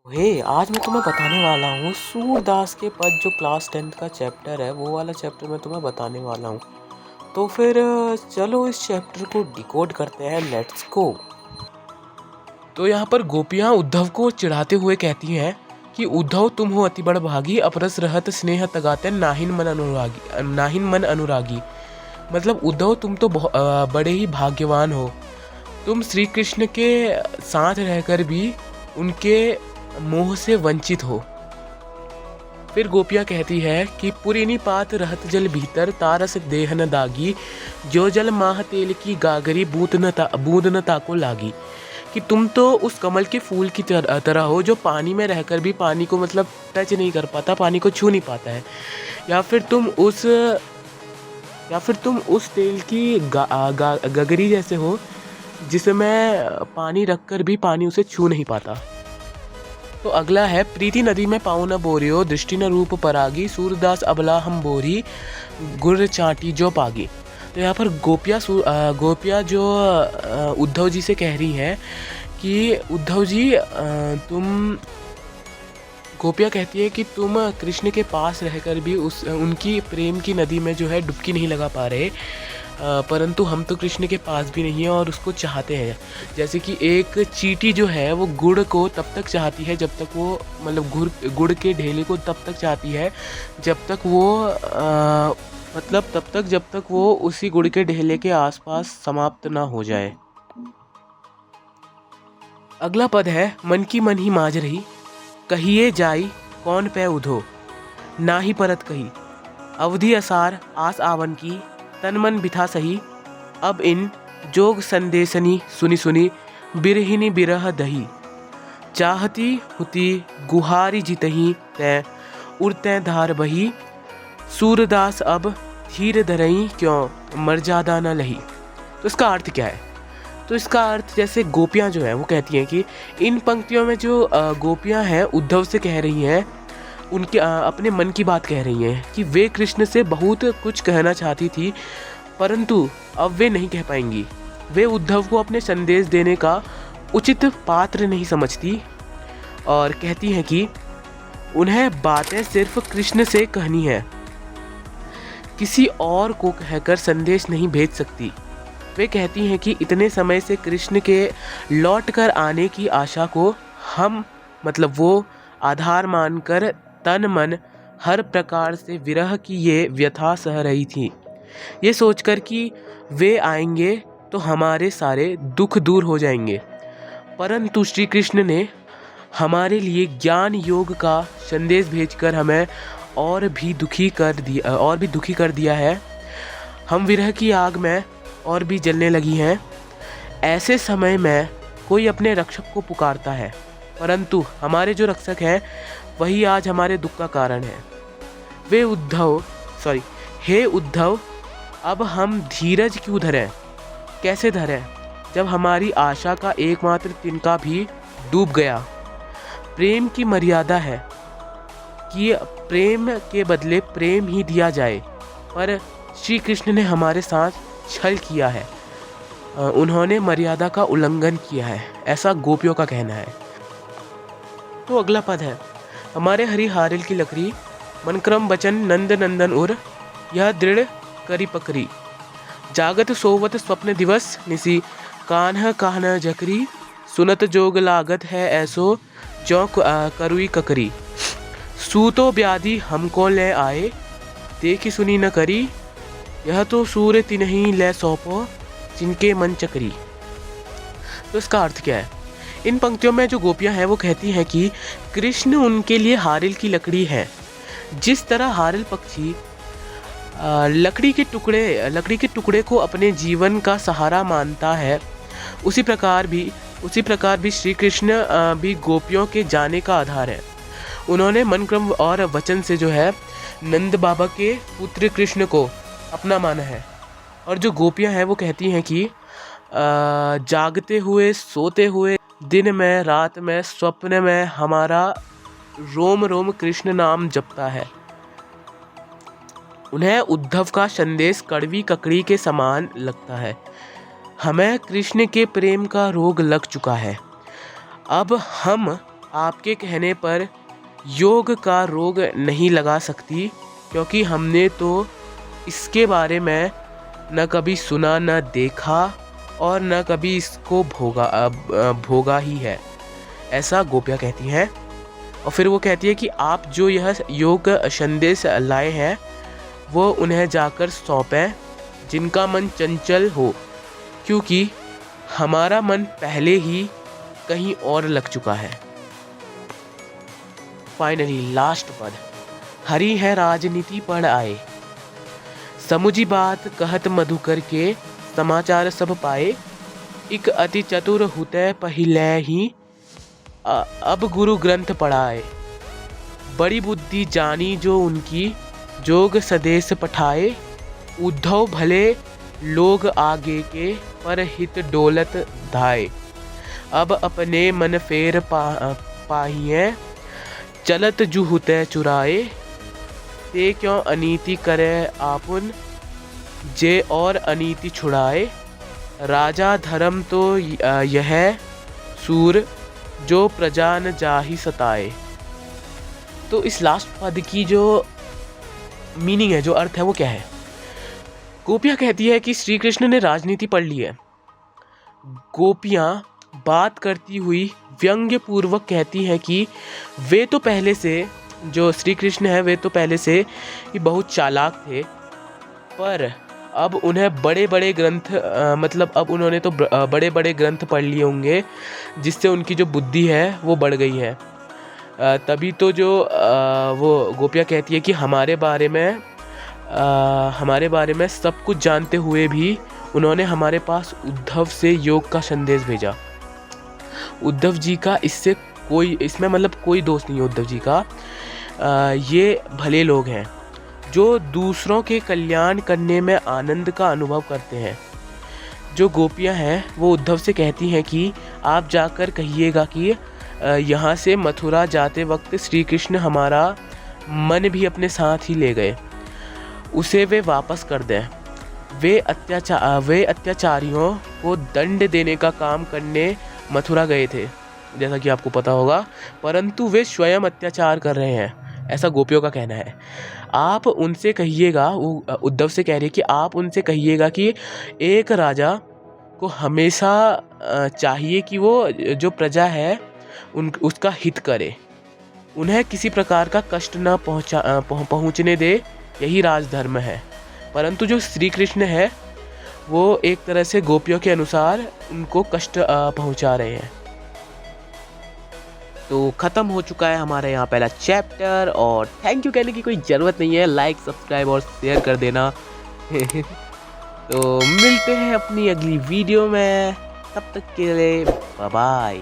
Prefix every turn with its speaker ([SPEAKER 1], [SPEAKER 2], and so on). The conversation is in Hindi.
[SPEAKER 1] आज मैं तुम्हें बताने वाला हूँ सूरदास के पद जो क्लास 10th का चैप्टर है वो वाला चैप्टर मैं तुम्हें बताने वाला हूँ। तो फिर चलो इस चैप्टर को डिकोड करते हैं, लेट्स गो। तो यहाँ पर गोपियाँ उद्धव को चिढ़ाते हुए कहती हैं कि उद्धव तुम हो अति बड़भागी, अपरस रहत स्नेह तगाते नाहिन मन अनुरागी। मतलब उद्धव तुम तो बड़े ही भाग्यवान हो, तुम श्री कृष्ण के साथ रहकर भी उनके मोह से वंचित हो। फिर गोपियाँ कहती है कि पुरीनी पात रहत जल भीतर तारस देह न दागी, जो जल माह तेल की गागरी बूंद न ताको लागी। कि तुम तो उस कमल के फूल की तरह हो जो पानी में रहकर भी पानी को मतलब टच नहीं कर पाता, पानी को छू नहीं पाता है। या फिर तुम उस तेल की गगरी जैसे हो जिसमें पानी रखकर भी पानी उसे छू नहीं पाता। तो अगला है प्रीति नदी में पाँव न बोरियो, दृष्टि न रूप परागी, सूरदास अबला हम बोरी, गुर चाटी जो पागी। तो यहाँ पर गोपियाँ जो उद्धव जी से कह रही हैं कि उद्धव जी गोपियाँ कहती है कि तुम कृष्ण के पास रहकर भी उनकी प्रेम की नदी में जो है डुबकी नहीं लगा पा रहे, परंतु हम तो कृष्ण के पास भी नहीं है और उसको चाहते हैं। जैसे कि एक चींटी जो है वो गुड़ को तब तक चाहती है जब तक वो मतलब गुड़ के ढेले को तब तक चाहती है जब तक वो उसी गुड़ के ढेले के आसपास समाप्त ना हो जाए। अगला पद है मन की मन ही माज रही, कहिए जाई कौन पै उधो, ना ही परत कही, अवधि असार आस आवन की, तन मन बिथा सही, अब इन जोग संदेशनी सुनी सुनी, बिरहिनी बिरह दही, चाहती हुती गुहारी जितही तै उड़ते धार बही, सूरदास अब धीर धरई क्यों मर्यादा न लही। तो इसका अर्थ क्या है? तो इसका अर्थ जैसे गोपियाँ जो है वो कहती हैं कि इन पंक्तियों में जो गोपियाँ हैं उद्धव से कह रही हैं, उनके अपने मन की बात कह रही हैं कि वे कृष्ण से बहुत कुछ कहना चाहती थी परंतु अब वे नहीं कह पाएंगी। वे उद्धव को अपने संदेश देने का उचित पात्र नहीं समझती और कहती हैं कि उन्हें बातें सिर्फ कृष्ण से कहनी है, किसी और को कहकर संदेश नहीं भेज सकती। वे कहती हैं कि इतने समय से कृष्ण के लौट कर आने की आशा को हम मतलब वो आधार मानकर तन मन हर प्रकार से विरह की ये व्यथा सह रही थी, ये सोचकर कि वे आएंगे तो हमारे सारे दुख दूर हो जाएंगे। परंतु श्री कृष्ण ने हमारे लिए ज्ञान योग का संदेश भेजकर हमें और भी दुखी कर दिया है। हम विरह की आग में और भी जलने लगी हैं। ऐसे समय में कोई अपने रक्षक को पुकारता है, परंतु हमारे जो रक्षक हैं वही आज हमारे दुख का कारण है। हे उद्धव, अब हम धीरज क्यों धरें? कैसे धरें जब हमारी आशा का एकमात्र तिनका भी डूब गया। प्रेम की मर्यादा है कि प्रेम के बदले प्रेम ही दिया जाए, पर श्री कृष्ण ने हमारे साथ छल किया है, उन्होंने मर्यादा का उल्लंघन किया है, ऐसा गोपियों का कहना है। तो अगला पद है हमारे हरि हारिल की लकड़ी, मनक्रम बचन नंद नंदन उर, यह दृढ़ करी पकरी, जागत सोवत स्वप्न दिवस निसी, कान्ह कान्ह जकरी, सुनत जोग लागत है ऐसो जो करुई ककरी, सूतो व्याधि हमको ले आए, देखी सुनी न करी, यह तो सूर्य तिन्हीं ले सौंपो जिनके मन चकरी। तो इसका अर्थ क्या है? इन पंक्तियों में जो गोपियां हैं वो कहती हैं कि कृष्ण उनके लिए हारिल की लकड़ी है। जिस तरह हारिल पक्षी लकड़ी के टुकड़े को अपने जीवन का सहारा मानता है, उसी प्रकार भी श्री कृष्ण भी गोपियों के जाने का आधार है। उन्होंने मन क्रम और वचन से जो है नंद बाबा के पुत्र कृष्ण को अपना माना है। और जो गोपियां हैं वो कहती हैं कि जागते हुए सोते हुए दिन में रात में स्वप्न में हमारा रोम रोम कृष्ण नाम जपता है। उन्हें उद्धव का संदेश कड़वी ककड़ी के समान लगता है। हमें कृष्ण के प्रेम का रोग लग चुका है। अब हम आपके कहने पर योग का रोग नहीं लगा सकती, क्योंकि हमने तो इसके बारे में न कभी सुना न देखा और न कभी इसको भोगा ही है, ऐसा गोपियाँ कहती हैं। और फिर वो कहती है कि आप जो यह योग संदेश लाए हैं वो उन्हें जाकर सौंपें जिनका मन चंचल हो, क्योंकि हमारा मन पहले ही कहीं और लग चुका है। फाइनली लास्ट पद, हरि है राजनीति पढ़ आए, समुझी बात कहत मधुकर के, समाचार सब पाए, इक अति चतुर हुते पहिले ही, अब गुरु ग्रंथ पढ़ाए, बड़ी बुद्धि जानी जो उनकी, जोग सदेश पठाए, उद्धव भले लोग आगे के, पर हित डोलत धाए, अब अपने मन फेर पाहिए, चलत जुहुते चुराए, ते क्यों अनीति करे आपुन, जे और अनीति छुड़ाए, राजा धर्म तो यह सूर, जो प्रजा न जाहि सताए। तो इस लास्ट पद की जो मीनिंग है, जो अर्थ है, वो क्या है? गोपियाँ कहती है कि श्री कृष्ण ने राजनीति पढ़ ली है। गोपियाँ बात करती हुई व्यंग्य पूर्वक कहती हैं कि वे तो पहले से, जो श्री कृष्ण है, वे तो पहले से ही बहुत चालाक थे, पर अब उन्हें बड़े बड़े ग्रंथ मतलब अब उन्होंने तो बड़े बड़े ग्रंथ पढ़ लिए होंगे, जिससे उनकी जो बुद्धि है वो बढ़ गई है। तभी तो जो वो गोपियाँ कहती है कि हमारे बारे में सब कुछ जानते हुए भी उन्होंने हमारे पास उद्धव से योग का संदेश भेजा। उद्धव जी का इसमें मतलब कोई दोष नहीं है उद्धव जी का। ये भले लोग हैं जो दूसरों के कल्याण करने में आनंद का अनुभव करते हैं। जो गोपियां हैं वो उद्धव से कहती हैं कि आप जाकर कहिएगा कि यहाँ से मथुरा जाते वक्त श्री कृष्ण हमारा मन भी अपने साथ ही ले गए, उसे वे वापस कर दें। वे अत्याचारियों को दंड देने का काम करने मथुरा गए थे, जैसा कि आपको पता होगा, परंतु वे स्वयं अत्याचार कर रहे हैं, ऐसा गोपियों का कहना है। आप उनसे कहिएगा, वो उद्धव से कह रही है कि आप उनसे कहिएगा कि एक राजा को हमेशा चाहिए कि वो जो प्रजा है उसका हित करे, उन्हें किसी प्रकार का कष्ट ना पहुँचने दे, यही राजधर्म है। परंतु जो श्री कृष्ण है वो एक तरह से गोपियों के अनुसार उनको कष्ट पहुँचा रहे हैं। तो ख़त्म हो चुका है हमारा यहाँ पहला चैप्टर, और थैंक यू कहने की कोई ज़रूरत नहीं है, लाइक सब्सक्राइब और शेयर कर देना। तो मिलते हैं अपनी अगली वीडियो में, तब तक के लिए बाय बाय।